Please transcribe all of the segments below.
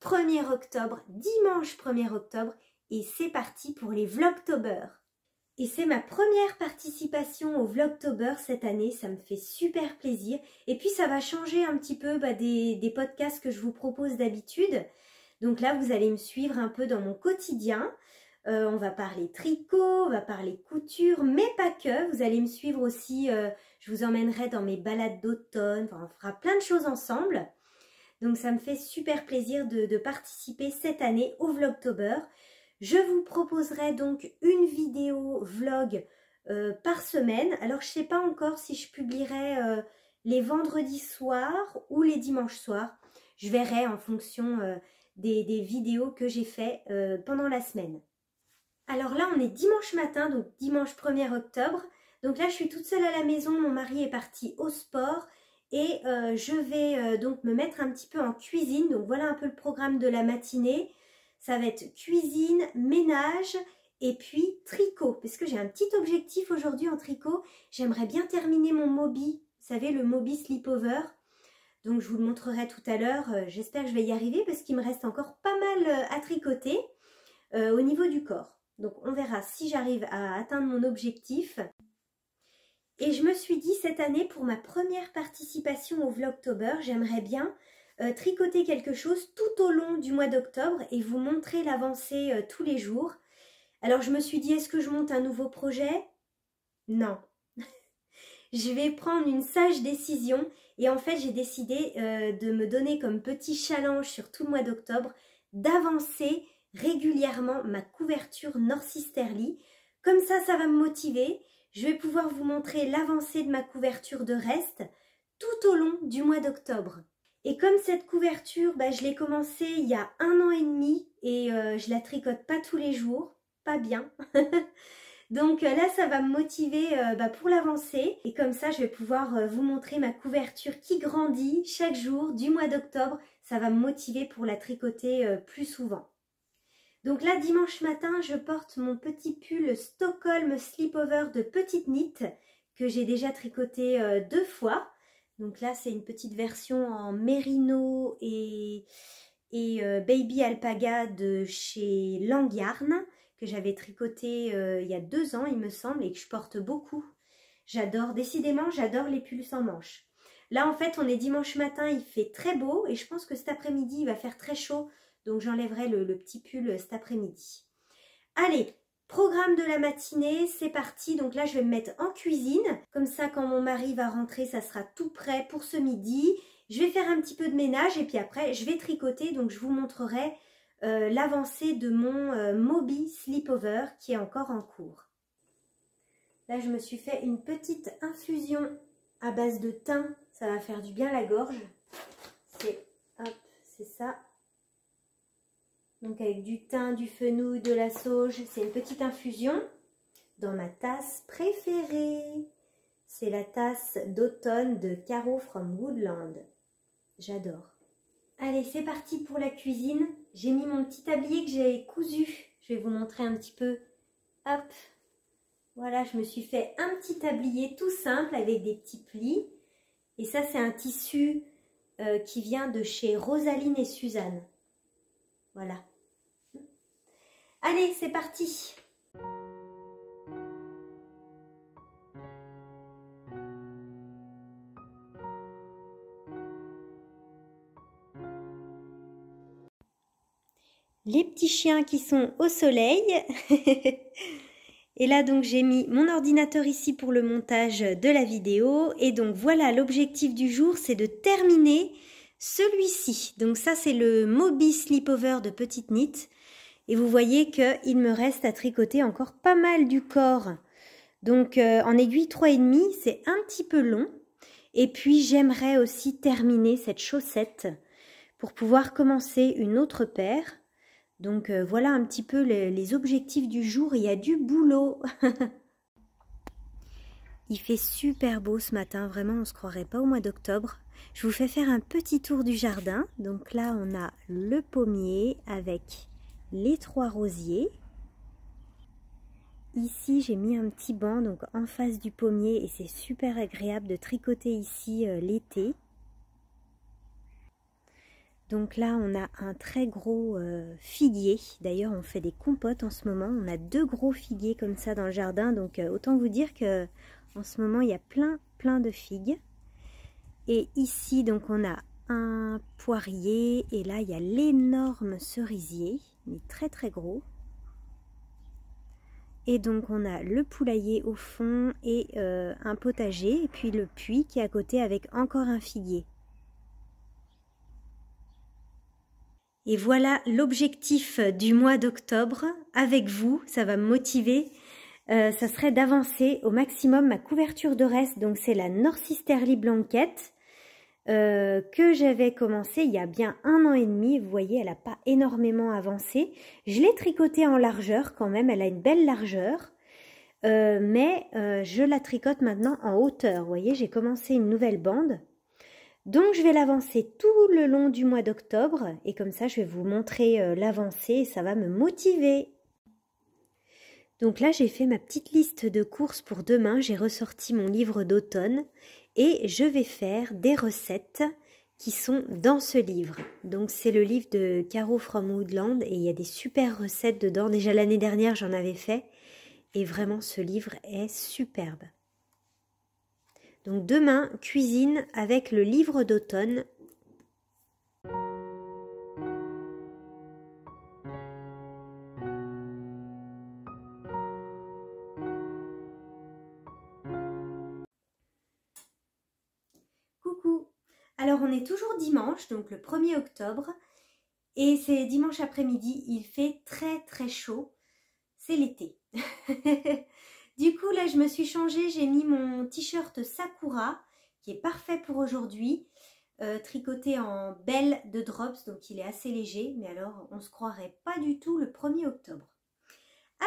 1er octobre, dimanche 1er octobre, et c'est parti pour les Vlogtober. Et c'est ma première participation au Vlogtober cette année, ça me fait super plaisir. Et puis ça va changer un petit peu des podcasts que je vous propose d'habitude. Donc là, vous allez me suivre un peu dans mon quotidien. On va parler tricot, on va parler couture, mais pas que. Vous allez me suivre aussi, je vous emmènerai dans mes balades d'automne. Enfin, on fera plein de choses ensemble. Donc ça me fait super plaisir de participer cette année au Vlogtober. Je vous proposerai donc une vidéo vlog par semaine. Alors je ne sais pas encore si je publierai les vendredis soirs ou les dimanches soirs. Je verrai en fonction des vidéos que j'ai fait pendant la semaine. Alors là on est dimanche matin, donc dimanche 1er octobre. Donc là je suis toute seule à la maison, mon mari est parti au sport. Et je vais donc me mettre un petit peu en cuisine. Donc voilà un peu le programme de la matinée. Ça va être cuisine, ménage et puis tricot. Parce que j'ai un petit objectif aujourd'hui en tricot. J'aimerais bien terminer mon Moby. Vous savez, le Moby Slipover. Donc je vous le montrerai tout à l'heure. J'espère que je vais y arriver parce qu'il me reste encore pas mal à tricoter au niveau du corps. Donc on verra si j'arrive à atteindre mon objectif. Et je me suis dit cette année, pour ma première participation au Vlogtober, j'aimerais bien tricoter quelque chose tout au long du mois d'octobre et vous montrer l'avancée tous les jours. Alors je me suis dit, est-ce que je monte un nouveau projet? Non. Je vais prendre une sage décision et en fait j'ai décidé de me donner comme petit challenge sur tout le mois d'octobre d'avancer régulièrement ma couverture North-Easterly. Comme ça va me motiver. Je vais pouvoir vous montrer l'avancée de ma couverture de reste tout au long du mois d'octobre. Et comme cette couverture, je l'ai commencée il y a 1 an et demi et je la tricote pas tous les jours, pas bien. Donc là, ça va me motiver pour l'avancée. Et comme ça, je vais pouvoir vous montrer ma couverture qui grandit chaque jour du mois d'octobre. Ça va me motiver pour la tricoter plus souvent. Donc là, dimanche matin, je porte mon petit pull Stockholm Slipover de Petite Knit que j'ai déjà tricoté 2 fois. Donc là, c'est une petite version en mérino et baby alpaga de chez Langyarn que j'avais tricoté il y a 2 ans, il me semble, et que je porte beaucoup. J'adore, décidément, j'adore les pulls sans manches. Là, en fait, on est dimanche matin, il fait très beau et je pense que cet après-midi, il va faire très chaud. Donc j'enlèverai le petit pull cet après-midi. Allez, programme de la matinée, c'est parti. Donc là, je vais me mettre en cuisine. Comme ça, quand mon mari va rentrer, ça sera tout prêt pour ce midi. Je vais faire un petit peu de ménage et puis après, je vais tricoter. Donc je vous montrerai l'avancée de mon Moby Slipover qui est encore en cours. Là, je me suis fait une petite infusion à base de thym. Ça va faire du bien à la gorge. C'est ça. Donc avec du thym, du fenouil, de la sauge, c'est une petite infusion dans ma tasse préférée. C'est la tasse d'automne de Caro from Woodland. J'adore. Allez, c'est parti pour la cuisine. J'ai mis mon petit tablier que j'ai cousu. Je vais vous montrer un petit peu. Hop. Voilà, je me suis fait un petit tablier tout simple avec des petits plis. Et ça, c'est un tissu qui vient de chez Rosaline et Suzanne. Voilà. Allez, c'est parti! Les petits chiens qui sont au soleil. Et là, donc, j'ai mis mon ordinateur ici pour le montage de la vidéo. Et donc, voilà, l'objectif du jour, c'est de terminer celui-ci. Donc, ça, c'est le Moby Slipover de Petite Knit. Et vous voyez qu'il me reste à tricoter encore pas mal du corps. Donc en aiguille 3,5, c'est un petit peu long. Et puis j'aimerais aussi terminer cette chaussette pour pouvoir commencer une autre paire. Donc voilà un petit peu les objectifs du jour. Il y a du boulot. Il fait super beau ce matin, vraiment on ne se croirait pas au mois d'octobre. Je vous fais faire un petit tour du jardin. Donc là on a le pommier avec les 3 rosiers. Ici j'ai mis un petit banc donc en face du pommier et c'est super agréable de tricoter ici l'été. Donc là, on a un très gros figuier. D'ailleurs, on fait des compotes en ce moment. On a 2 gros figuiers comme ça dans le jardin. Donc autant vous dire que en ce moment, il y a plein de figues. Et ici, donc on a un poirier. Et là, il y a l'énorme cerisier. Il est très gros. Et donc on a le poulailler au fond et un potager. Et puis le puits qui est à côté avec encore un figuier. Et voilà l'objectif du mois d'octobre avec vous, ça va me motiver. Ça serait d'avancer au maximum ma couverture de reste, donc c'est la North-Easterly Blanket que j'avais commencé il y a bien 1 an et demi. Vous voyez, elle n'a pas énormément avancé. Je l'ai tricotée en largeur quand même, elle a une belle largeur. Mais je la tricote maintenant en hauteur. Vous voyez, j'ai commencé une nouvelle bande. Donc je vais l'avancer tout le long du mois d'octobre et comme ça je vais vous montrer l'avancée et ça va me motiver. Donc là j'ai fait ma petite liste de courses pour demain, j'ai ressorti mon livre d'automne et je vais faire des recettes qui sont dans ce livre. Donc c'est le livre de Caro from Woodland et il y a des super recettes dedans. Déjà l'année dernière j'en avais fait et vraiment ce livre est superbe. Donc demain, cuisine avec le livre d'automne. Coucou! Alors on est toujours dimanche, donc le 1er octobre. Et c'est dimanche après-midi, il fait très chaud. C'est l'été. Du coup, là, je me suis changée. J'ai mis mon t-shirt Sakura, qui est parfait pour aujourd'hui, tricoté en belle de drops, donc il est assez léger. Mais alors, on se croirait pas du tout le 1er octobre.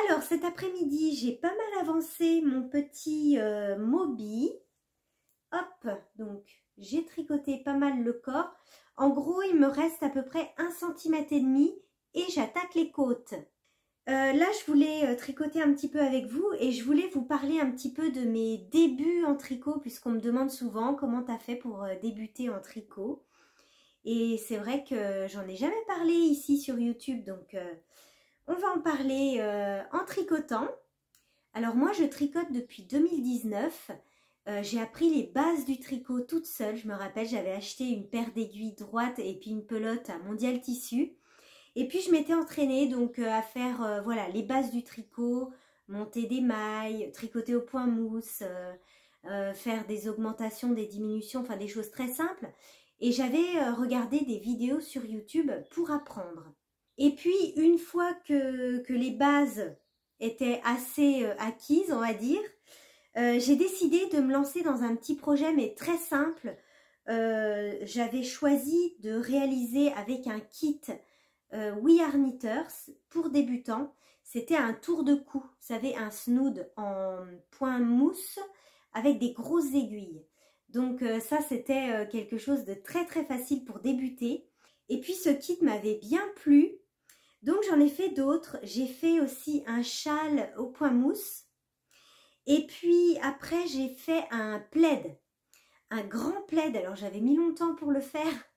Alors, cet après-midi, j'ai pas mal avancé mon petit Moby. Hop, donc j'ai tricoté pas mal le corps. En gros, il me reste à peu près 1,5 cm et j'attaque les côtes. Là, je voulais tricoter un petit peu avec vous et je voulais vous parler un petit peu de mes débuts en tricot puisqu'on me demande souvent comment t'as fait pour débuter en tricot. Et c'est vrai que j'en ai jamais parlé ici sur YouTube, donc on va en parler en tricotant. Alors moi, je tricote depuis 2019. J'ai appris les bases du tricot toute seule. Je me rappelle, j'avais acheté une paire d'aiguilles droites et puis une pelote à Mondial Tissu. Et puis je m'étais entraînée donc à faire voilà, les bases du tricot, monter des mailles, tricoter au point mousse, faire des augmentations, des diminutions, enfin des choses très simples. Et j'avais regardé des vidéos sur YouTube pour apprendre. Et puis une fois que les bases étaient assez acquises, on va dire, j'ai décidé de me lancer dans un petit projet mais très simple. J'avais choisi de réaliser avec un kit We Are Knitters pour débutants. C'était un tour de cou, vous savez, un snood en point mousse avec des grosses aiguilles. Donc ça, c'était quelque chose de très facile pour débuter. Et puis ce kit m'avait bien plu. Donc j'en ai fait d'autres. J'ai fait aussi un châle au point mousse. Et puis après, j'ai fait un plaid. Un grand plaid. Alors j'avais mis longtemps pour le faire.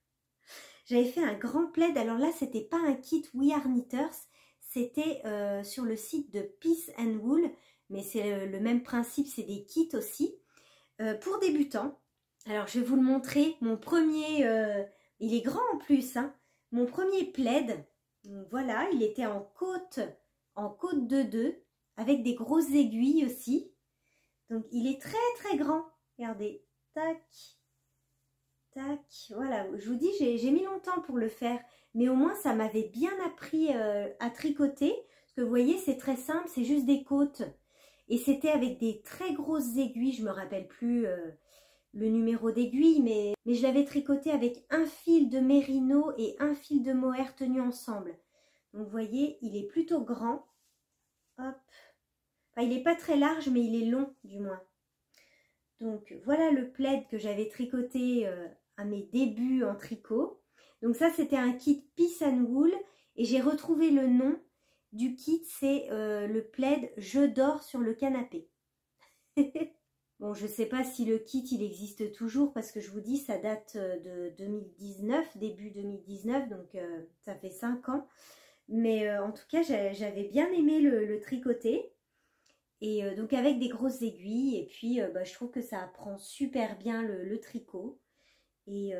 J'avais fait un grand plaid, alors là c'était pas un kit We Are Knitters, c'était sur le site de Peace and Wool, mais c'est le même principe, c'est des kits aussi, pour débutants. Alors je vais vous le montrer, mon premier, il est grand en plus, hein, mon premier plaid, donc voilà, il était en côte de 2, avec des grosses aiguilles aussi, donc il est très grand, regardez, tac. Tac, voilà, je vous dis, j'ai mis longtemps pour le faire, mais au moins ça m'avait bien appris à tricoter, parce que vous voyez, c'est très simple, c'est juste des côtes, et c'était avec des très grosses aiguilles, je me rappelle plus le numéro d'aiguille, mais je l'avais tricoté avec un fil de mérino et un fil de mohair tenus ensemble. Donc vous voyez, il est plutôt grand, hop, enfin il n'est pas très large, mais il est long du moins. Donc voilà le plaid que j'avais tricoté à mes débuts en tricot. Donc ça c'était un kit Peace and Wool et j'ai retrouvé le nom du kit, c'est le plaid Je dors sur le canapé. Bon, je ne sais pas si le kit il existe toujours parce que je vous dis ça date de 2019, début 2019, donc ça fait 5 ans. Mais en tout cas, j'avais bien aimé le tricoter. Et donc avec des grosses aiguilles. Et puis je trouve que ça apprend super bien le tricot. Et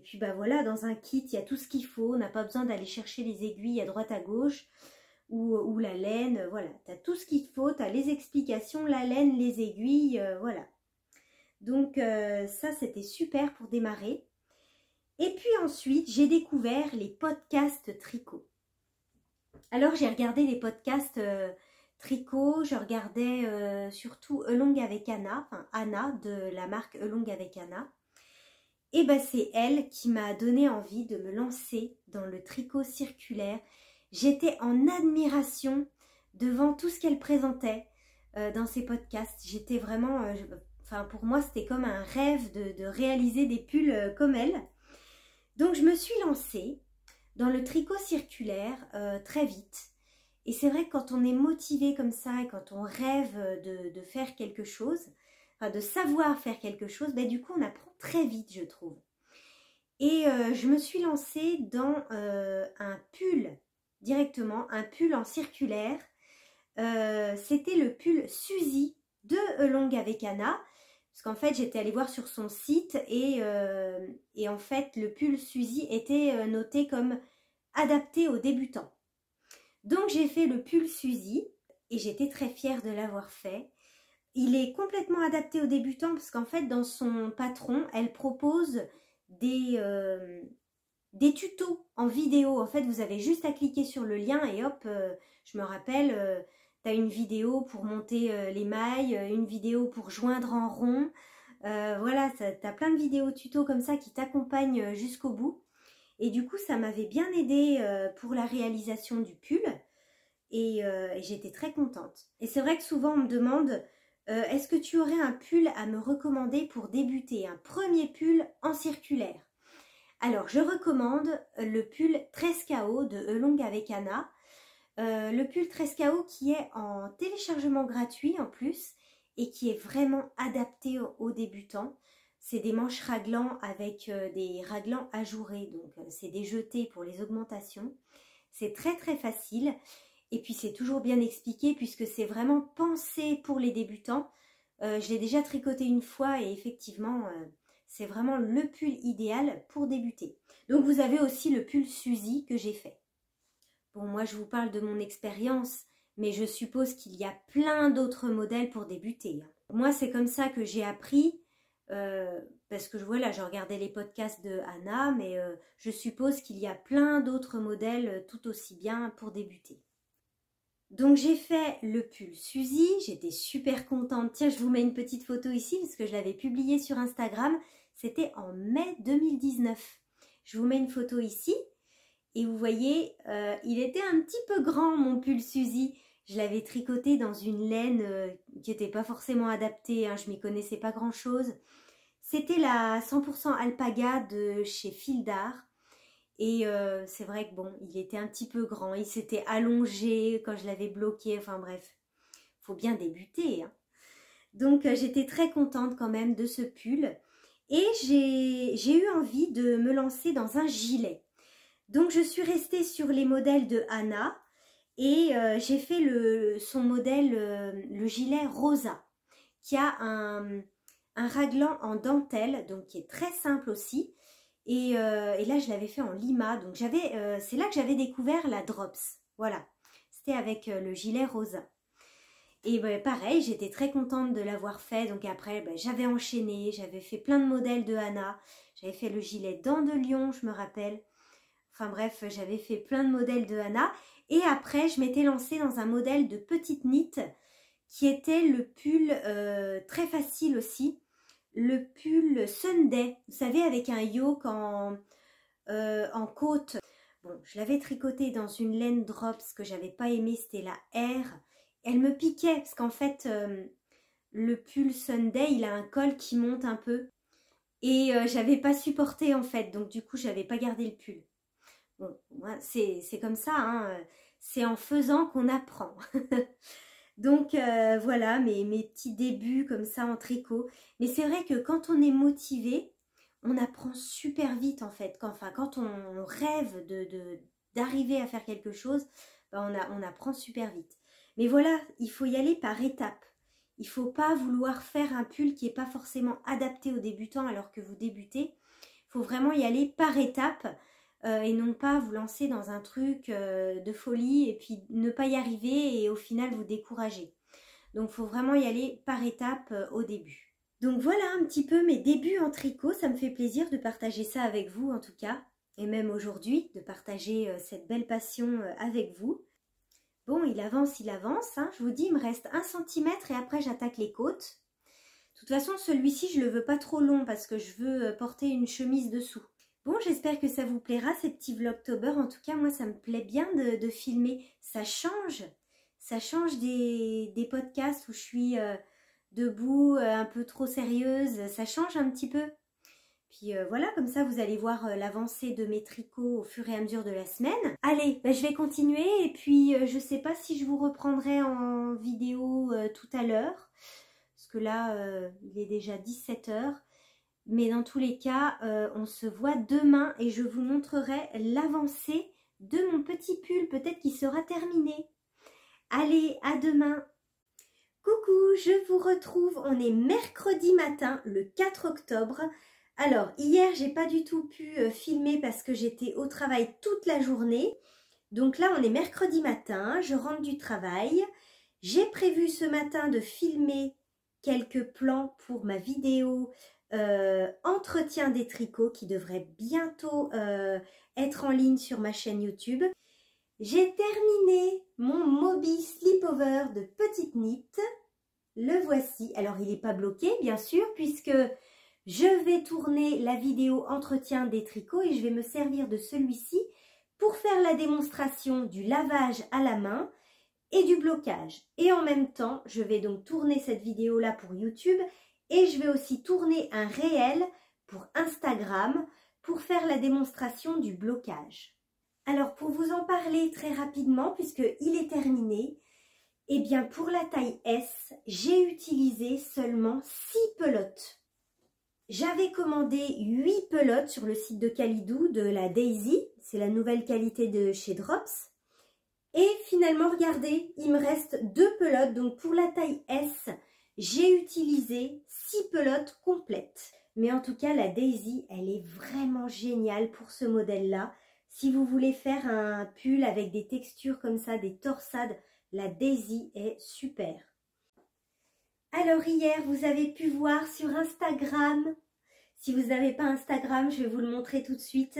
puis voilà, dans un kit, il y a tout ce qu'il faut. On n'a pas besoin d'aller chercher les aiguilles à droite à gauche ou la laine. Voilà, tu as tout ce qu'il faut. Tu as les explications, la laine, les aiguilles. Voilà. Donc ça, c'était super pour démarrer. Et puis ensuite, j'ai découvert les podcasts tricot. Alors j'ai regardé les podcasts tricot, je regardais surtout Elong avec Anna, enfin Anna de la marque Elong avec Anna. Et ben c'est elle qui m'a donné envie de me lancer dans le tricot circulaire. J'étais en admiration devant tout ce qu'elle présentait dans ses podcasts. J'étais vraiment, enfin pour moi c'était comme un rêve de réaliser des pulls comme elle. Donc je me suis lancée dans le tricot circulaire très vite. Et c'est vrai que quand on est motivé comme ça et quand on rêve de faire quelque chose, enfin de savoir faire quelque chose, ben du coup on apprend très vite, je trouve. Et je me suis lancée dans un pull directement, un pull en circulaire. C'était le pull Suzy de Elong avec Anna. Parce qu'en fait, j'étais allée voir sur son site et en fait, le pull Suzy était noté comme adapté aux débutants. Donc, j'ai fait le pull Suzy et j'étais très fière de l'avoir fait. Il est complètement adapté aux débutants parce qu'en fait, dans son patron, elle propose des tutos en vidéo. En fait, vous avez juste à cliquer sur le lien et hop, je me rappelle... tu as une vidéo pour monter les mailles, une vidéo pour joindre en rond. Voilà, tu as plein de vidéos tuto comme ça qui t'accompagnent jusqu'au bout. Et du coup, ça m'avait bien aidé pour la réalisation du pull. Et j'étais très contente. Et c'est vrai que souvent, on me demande, est-ce que tu aurais un pull à me recommander pour débuter? Un premier pull en circulaire. Alors, je recommande le pull 13KO de Elong avec Anna. Le pull 13KO qui est en téléchargement gratuit en plus et qui est vraiment adapté aux débutants. C'est des manches raglants avec des raglants ajourés, donc c'est des jetés pour les augmentations. C'est très très facile et puis c'est toujours bien expliqué puisque c'est vraiment pensé pour les débutants. Je l'ai déjà tricoté une fois et effectivement c'est vraiment le pull idéal pour débuter. Donc vous avez aussi le pull Suzy que j'ai fait. Bon, moi, je vous parle de mon expérience, mais je suppose qu'il y a plein d'autres modèles pour débuter. Moi, c'est comme ça que j'ai appris, parce que voilà, je regardais les podcasts de Anna, mais je suppose qu'il y a plein d'autres modèles tout aussi bien pour débuter. Donc, j'ai fait le pull Suzy, j'étais super contente. Tiens, je vous mets une petite photo ici, parce que je l'avais publié sur Instagram. C'était en mai 2019. Je vous mets une photo ici. Et vous voyez, il était un petit peu grand mon pull Suzy. Je l'avais tricoté dans une laine qui n'était pas forcément adaptée. Hein, je m'y connaissais pas grand chose. C'était la 100% alpaga de chez Fil d'Art. Et c'est vrai que bon, il était un petit peu grand. Il s'était allongé quand je l'avais bloqué. Enfin bref, faut bien débuter. Hein. Donc j'étais très contente quand même de ce pull. Et j'ai eu envie de me lancer dans un gilet. Donc je suis restée sur les modèles de Anna et j'ai fait son modèle, le gilet Rosa, qui a un raglan en dentelle, donc qui est très simple aussi. Et là je l'avais fait en lima, donc c'est là que j'avais découvert la Drops. Voilà, c'était avec le gilet Rosa. Et pareil, j'étais très contente de l'avoir fait, donc après j'avais enchaîné, j'avais fait plein de modèles de Anna. J'avais fait le gilet dents de lion, je me rappelle. Enfin bref, j'avais fait plein de modèles de Anna. Et après, je m'étais lancée dans un modèle de petite knit qui était le pull très facile aussi. Le pull Sunday, vous savez, avec un yoke en côte. Bon, je l'avais tricoté dans une laine Drops que j'avais pas aimé, c'était la R. Elle me piquait parce qu'en fait, le pull Sunday, il a un col qui monte un peu. Et j'avais pas supporté en fait, donc du coup, j'avais pas gardé le pull. Bon, c'est comme ça, hein. C'est en faisant qu'on apprend. Donc voilà mes petits débuts comme ça en tricot. Mais c'est vrai que quand on est motivé, on apprend super vite en fait. Quand on rêve d'arriver à faire quelque chose, ben on apprend super vite. Mais voilà, il faut y aller par étapes. Il ne faut pas vouloir faire un pull qui n'est pas forcément adapté aux débutants alors que vous débutez. Il faut vraiment y aller par étapes et non pas vous lancer dans un truc de folie et puis ne pas y arriver et au final vous décourager. Donc il faut vraiment y aller par étapes au début. Donc voilà un petit peu mes débuts en tricot. Ça me fait plaisir de partager ça avec vous en tout cas. Et même aujourd'hui de partager cette belle passion avec vous. Bon, il avance, hein. Je vous dis, il me reste 1 cm et après j'attaque les côtes. De toute façon, celui-ci, je ne le veux pas trop long parce que je veux porter une chemise dessous. Bon, j'espère que ça vous plaira, ces petits vlogtober. En tout cas, moi, ça me plaît bien de filmer. Ça change des podcasts où je suis debout, un peu trop sérieuse. Ça change un petit peu. Puis voilà, comme ça, vous allez voir l'avancée de mes tricots au fur et à mesure de la semaine. Allez, je vais continuer et puis je ne sais pas si je vous reprendrai en vidéo tout à l'heure. Parce que là, il est déjà 17 h. Mais dans tous les cas, on se voit demain et je vous montrerai l'avancée de mon petit pull. Peut-être qu'il sera terminé. Allez, à demain. Coucou, je vous retrouve. On est mercredi matin, le 4 octobre. Alors, hier, j'ai pas du tout pu filmer parce que j'étais au travail toute la journée. Donc là, on est mercredi matin, je rentre du travail. J'ai prévu ce matin de filmer quelques plans pour ma vidéo entretien des tricots qui devrait bientôt être en ligne sur ma chaîne YouTube. J'ai terminé mon Moby Slipover de Petite Knit. Le voici. Alors, il n'est pas bloqué, bien sûr, puisque je vais tourner la vidéo entretien des tricots et je vais me servir de celui-ci pour faire la démonstration du lavage à la main et du blocage. Et en même temps, je vais donc tourner cette vidéo-là pour YouTube et je vais aussi tourner un réel pour Instagram pour faire la démonstration du blocage. Alors, pour vous en parler très rapidement, puisqu'il est terminé, eh bien pour la taille S, j'ai utilisé seulement 6 pelotes. J'avais commandé 8 pelotes sur le site de Calidou de la Daisy, c'est la nouvelle qualité de chez Drops. Et finalement, regardez, il me reste 2 pelotes, donc pour la taille S, j'ai utilisé 6 pelotes complètes. Mais en tout cas, la Daisy, elle est vraiment géniale pour ce modèle-là. Si vous voulez faire un pull avec des textures comme ça, des torsades, la Daisy est super. Alors hier, vous avez pu voir sur Instagram, si vous n'avez pas Instagram, je vais vous le montrer tout de suite,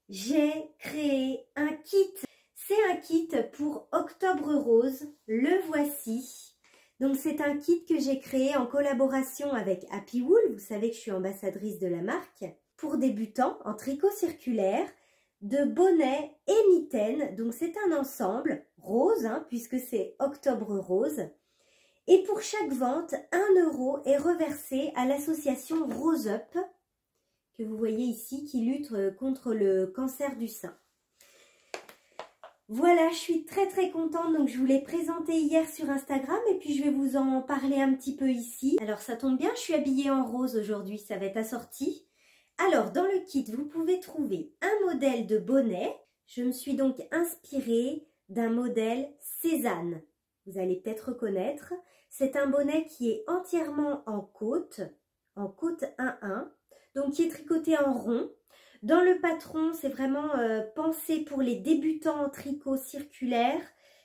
j'ai créé un kit. C'est un kit pour Octobre Rose, le voici. Donc c'est un kit que j'ai créé en collaboration avec Happy Wool, vous savez que je suis ambassadrice de la marque, pour débutants en tricot circulaire, de bonnets et mitaines. Donc c'est un ensemble rose, hein, puisque c'est Octobre Rose. Et pour chaque vente, 1 € est reversé à l'association Rose Up, que vous voyez ici, qui lutte contre le cancer du sein. Voilà, je suis très contente, donc je vous l'ai présenté hier sur Instagram et puis je vais vous en parler un petit peu ici. Alors ça tombe bien, je suis habillée en rose aujourd'hui, ça va être assorti. Alors dans le kit, vous pouvez trouver un modèle de bonnet. Je me suis donc inspirée d'un modèle Cézanne. Vous allez peut-être reconnaître. C'est un bonnet qui est entièrement en côte 1-1, donc qui est tricoté en rond. Dans le patron, c'est vraiment pensé pour les débutants en tricot circulaire.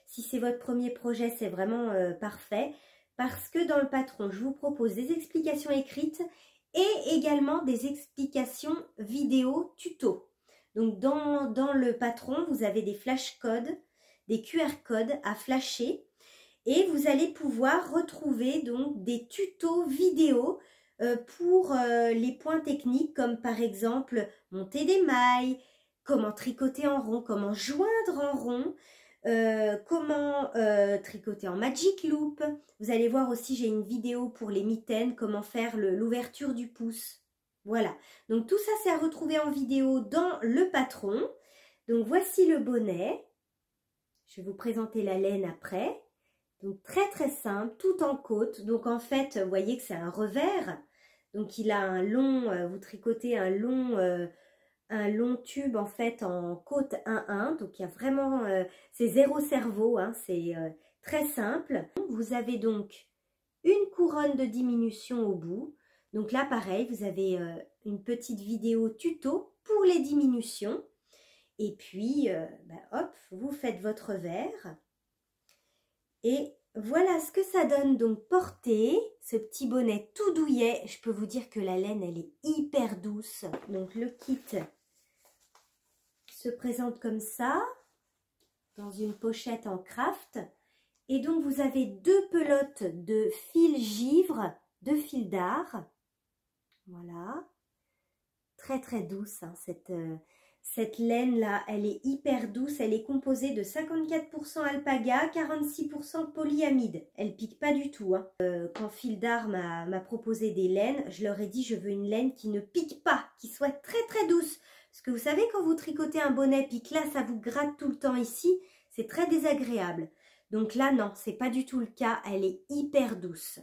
Si c'est votre premier projet, c'est vraiment parfait. Parce que dans le patron, je vous propose des explications écrites et également des explications vidéo tuto. Donc dans le patron, vous avez des flash codes, des QR codes à flasher. Et vous allez pouvoir retrouver donc des tutos vidéo pour les points techniques comme par exemple monter des mailles, comment tricoter en rond, comment joindre en rond, comment tricoter en magic loop. Vous allez voir aussi, j'ai une vidéo pour les mitaines, comment faire l'ouverture du pouce. Voilà, donc tout ça c'est à retrouver en vidéo dans le patron. Donc voici le bonnet. Je vais vous présenter la laine après. Donc très très simple, tout en côte. Donc en fait, vous voyez que c'est un revers. Donc il a un long, vous tricotez un long tube en fait en côte 1-1. Donc il y a vraiment, c'est zéro cerveau, hein, c'est très simple. Vous avez donc une couronne de diminution au bout. Donc là pareil, vous avez une petite vidéo tuto pour les diminutions. Et puis, hop, vous faites votre revers. Et voilà ce que ça donne donc porté, ce petit bonnet tout douillet. Je peux vous dire que la laine, elle est hyper douce. Donc le kit se présente comme ça, dans une pochette en craft. Et donc vous avez 2 pelotes de fil givre, de fil d'art. Voilà. Très très douce, hein, cette laine-là, elle est hyper douce. Elle est composée de 54% alpaga, 46% polyamide. Elle pique pas du tout, hein. Quand Fil d'Art m'a proposé des laines, je leur ai dit je veux une laine qui ne pique pas, qui soit très très douce. Parce que vous savez, quand vous tricotez un bonnet, puis que là, ça vous gratte tout le temps ici, c'est très désagréable. Donc là, non, c'est pas du tout le cas. Elle est hyper douce.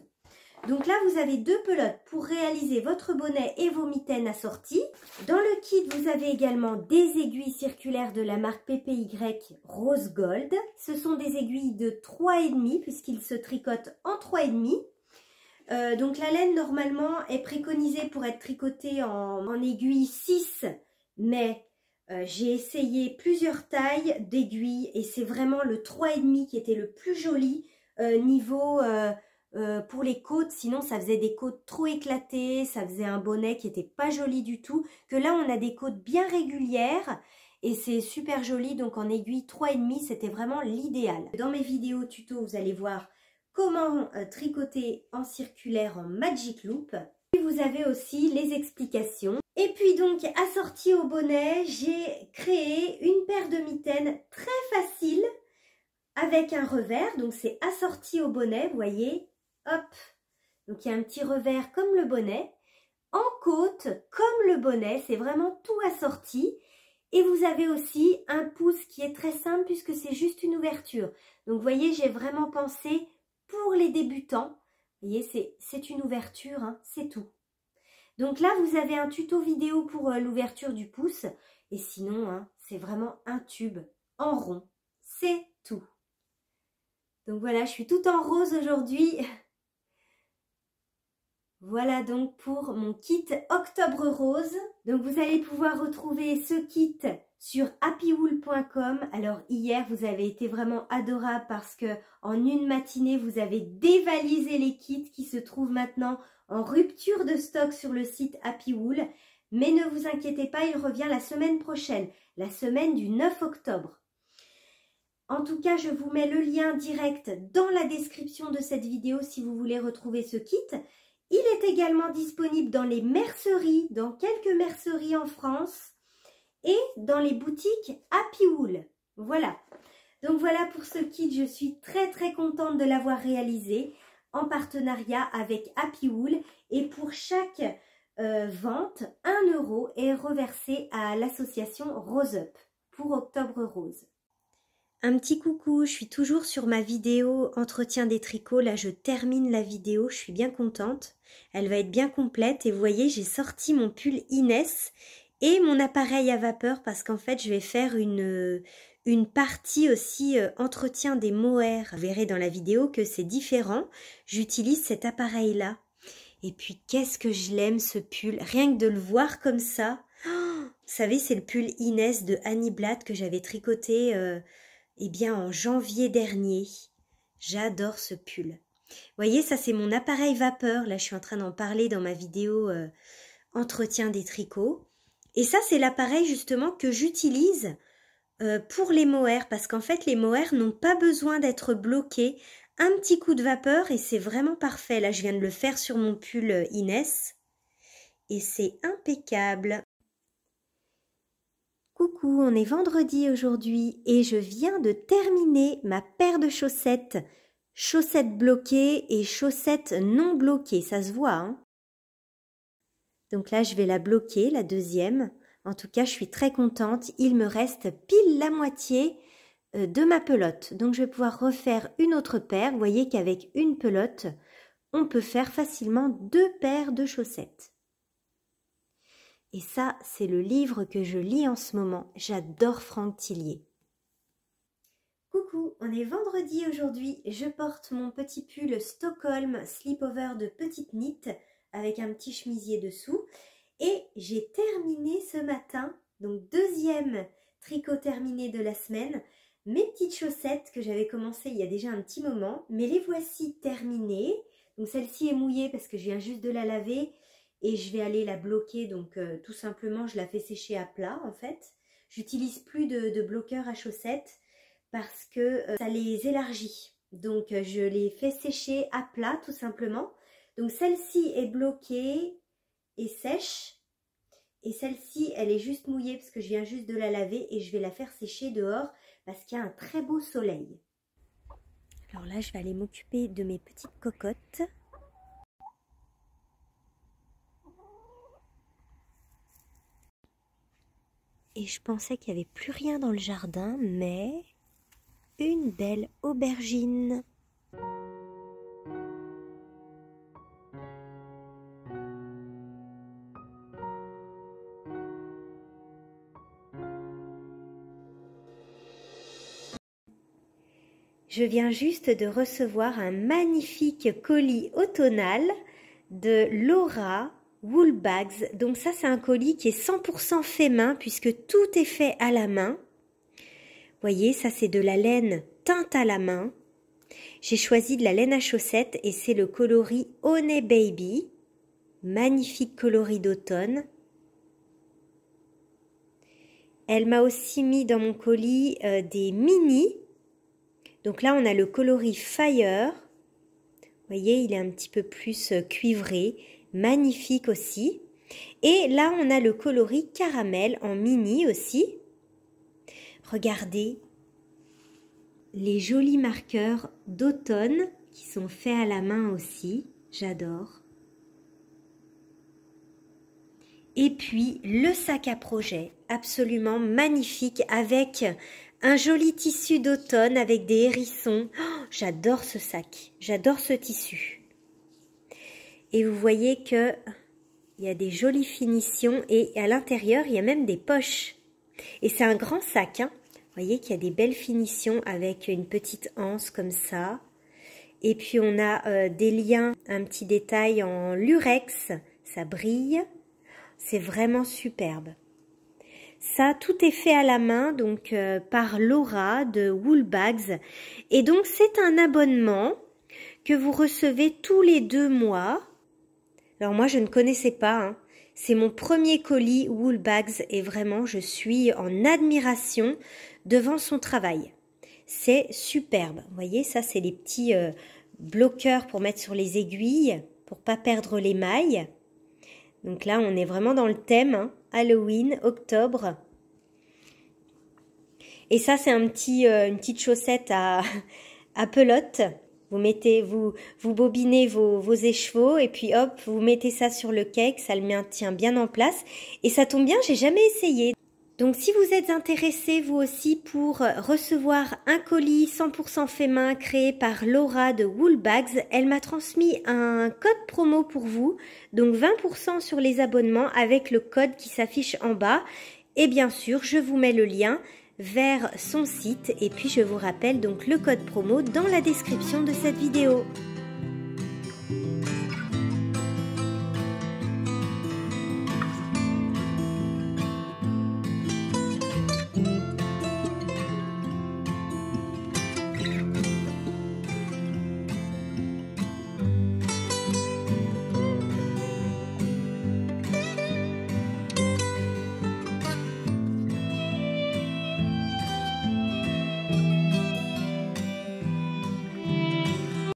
Donc là, vous avez 2 pelotes pour réaliser votre bonnet et vos mitaines assorties. Dans le kit, vous avez également des aiguilles circulaires de la marque PPY Rose Gold. Ce sont des aiguilles de 3,5 puisqu'ils se tricotent en 3,5. Donc la laine, normalement, est préconisée pour être tricotée en aiguille 6, mais j'ai essayé plusieurs tailles d'aiguilles et c'est vraiment le 3,5 qui était le plus joli niveau... pour les côtes, sinon ça faisait des côtes trop éclatées, ça faisait un bonnet qui était pas joli du tout, que là on a des côtes bien régulières et c'est super joli, donc en aiguille 3,5 c'était vraiment l'idéal. Dans mes vidéos tuto vous allez voir comment tricoter en circulaire en Magic Loop. Et vous avez aussi les explications. Et puis donc assorti au bonnet, j'ai créé une paire de mitaines très facile avec un revers, donc c'est assorti au bonnet, vous voyez. Hop, donc il y a un petit revers comme le bonnet, en côte comme le bonnet, c'est vraiment tout assorti. Et vous avez aussi un pouce qui est très simple puisque c'est juste une ouverture. Donc vous voyez, j'ai vraiment pensé pour les débutants. Vous voyez, c'est une ouverture, hein, c'est tout. Donc là, vous avez un tuto vidéo pour l'ouverture du pouce. Et sinon, hein, c'est vraiment un tube en rond, c'est tout. Donc voilà, je suis toute en rose aujourd'hui. Voilà donc pour mon kit Octobre Rose. Donc vous allez pouvoir retrouver ce kit sur happywool.com. Alors hier vous avez été vraiment adorable parce que en une matinée vous avez dévalisé les kits qui se trouvent maintenant en rupture de stock sur le site Happywool. Mais ne vous inquiétez pas, il revient la semaine prochaine, la semaine du 9 octobre. En tout cas, je vous mets le lien direct dans la description de cette vidéo si vous voulez retrouver ce kit. Il est également disponible dans les merceries, dans quelques merceries en France et dans les boutiques Happywool. Voilà. Donc voilà pour ce kit, je suis très très contente de l'avoir réalisé en partenariat avec Happywool. Et pour chaque vente, 1 € est reversé à l'association Rose Up pour Octobre Rose. Un petit coucou, je suis toujours sur ma vidéo entretien des tricots. Là, je termine la vidéo, je suis bien contente. Elle va être bien complète et vous voyez, j'ai sorti mon pull Inès et mon appareil à vapeur parce qu'en fait, je vais faire une partie aussi entretien des mohair. Vous verrez dans la vidéo que c'est différent. J'utilise cet appareil-là. Et puis, qu'est-ce que je l'aime ce pull. Rien que de le voir comme ça. Oh, vous savez, c'est le pull Inès de Annie Blatt que j'avais tricoté... eh bien, en janvier dernier, j'adore ce pull. Vous voyez, ça c'est mon appareil vapeur. Là, je suis en train d'en parler dans ma vidéo entretien des tricots. Et ça, c'est l'appareil justement que j'utilise pour les mohair. Parce qu'en fait, les mohair n'ont pas besoin d'être bloqués. Un petit coup de vapeur et c'est vraiment parfait. Là, je viens de le faire sur mon pull Inès. Et c'est impeccable. Coucou, on est vendredi aujourd'hui et je viens de terminer ma paire de chaussettes. Chaussettes bloquées et chaussettes non bloquées, ça se voit, hein? Donc là, je vais la bloquer, la deuxième. En tout cas, je suis très contente. Il me reste pile la moitié de ma pelote. Donc je vais pouvoir refaire une autre paire. Vous voyez qu'avec une pelote, on peut faire facilement 2 paires de chaussettes. Et ça, c'est le livre que je lis en ce moment. J'adore Franck Tillier. Coucou, on est vendredi aujourd'hui. Je porte mon petit pull Stockholm Sleepover de petite knit avec un petit chemisier dessous. Et j'ai terminé ce matin, donc 2e tricot terminé de la semaine, mes petites chaussettes que j'avais commencé il y a déjà un petit moment. Mais les voici terminées. Donc celle-ci est mouillée parce que je viens juste de la laver. Et je vais aller la bloquer, donc tout simplement je la fais sécher à plat en fait. J'utilise plus de bloqueur à chaussettes parce que ça les élargit. Donc je les fais sécher à plat tout simplement. Donc celle-ci est bloquée et sèche. Et celle-ci elle est juste mouillée parce que je viens juste de la laver et je vais la faire sécher dehors parce qu'il y a un très beau soleil. Alors là je vais aller m'occuper de mes petites cocottes. Et je pensais qu'il n'y avait plus rien dans le jardin, mais une belle aubergine. Je viens juste de recevoir un magnifique colis automnal de Laura Woolbags. Donc ça c'est un colis qui est 100% fait main puisque tout est fait à la main. Vous voyez, ça c'est de la laine teinte à la main. J'ai choisi de la laine à chaussettes et c'est le coloris Honey Baby. Magnifique coloris d'automne. Elle m'a aussi mis dans mon colis des mini. Donc là on a le coloris Fire. Vous voyez, il est un petit peu plus cuivré. Magnifique aussi. Et là, on a le coloris caramel en mini aussi. Regardez les jolis marqueurs d'automne qui sont faits à la main aussi. J'adore. Et puis, le sac à projet, absolument magnifique avec un joli tissu d'automne avec des hérissons. Oh, j'adore ce sac, j'adore ce tissu. Et vous voyez que il y a des jolies finitions et à l'intérieur, il y a même des poches. Et c'est un grand sac, hein. Vous voyez qu'il y a des belles finitions avec une petite anse comme ça. Et puis on a des liens, un petit détail en lurex, ça brille. C'est vraiment superbe. Ça, tout est fait à la main, donc par Laura de Woolbags. Et donc c'est un abonnement que vous recevez tous les 2 mois. Alors moi je ne connaissais pas, hein. C'est mon premier colis Woolbags et vraiment je suis en admiration devant son travail. C'est superbe. Vous voyez, ça c'est les petits bloqueurs pour mettre sur les aiguilles, pour pas perdre les mailles. Donc là on est vraiment dans le thème, hein, Halloween, octobre. Et ça c'est une petite chaussette à pelote. Vous bobinez vos écheveaux et puis hop, vous mettez ça sur le cake, ça le maintient bien en place. Et ça tombe bien, j'ai jamais essayé. Donc si vous êtes intéressé vous aussi pour recevoir un colis 100% fait main créé par Laura de Woolbags, elle m'a transmis un code promo pour vous. Donc 20% sur les abonnements avec le code qui s'affiche en bas. Et bien sûr, je vous mets le lien vers son site et puis je vous rappelle donc le code promo dans la description de cette vidéo.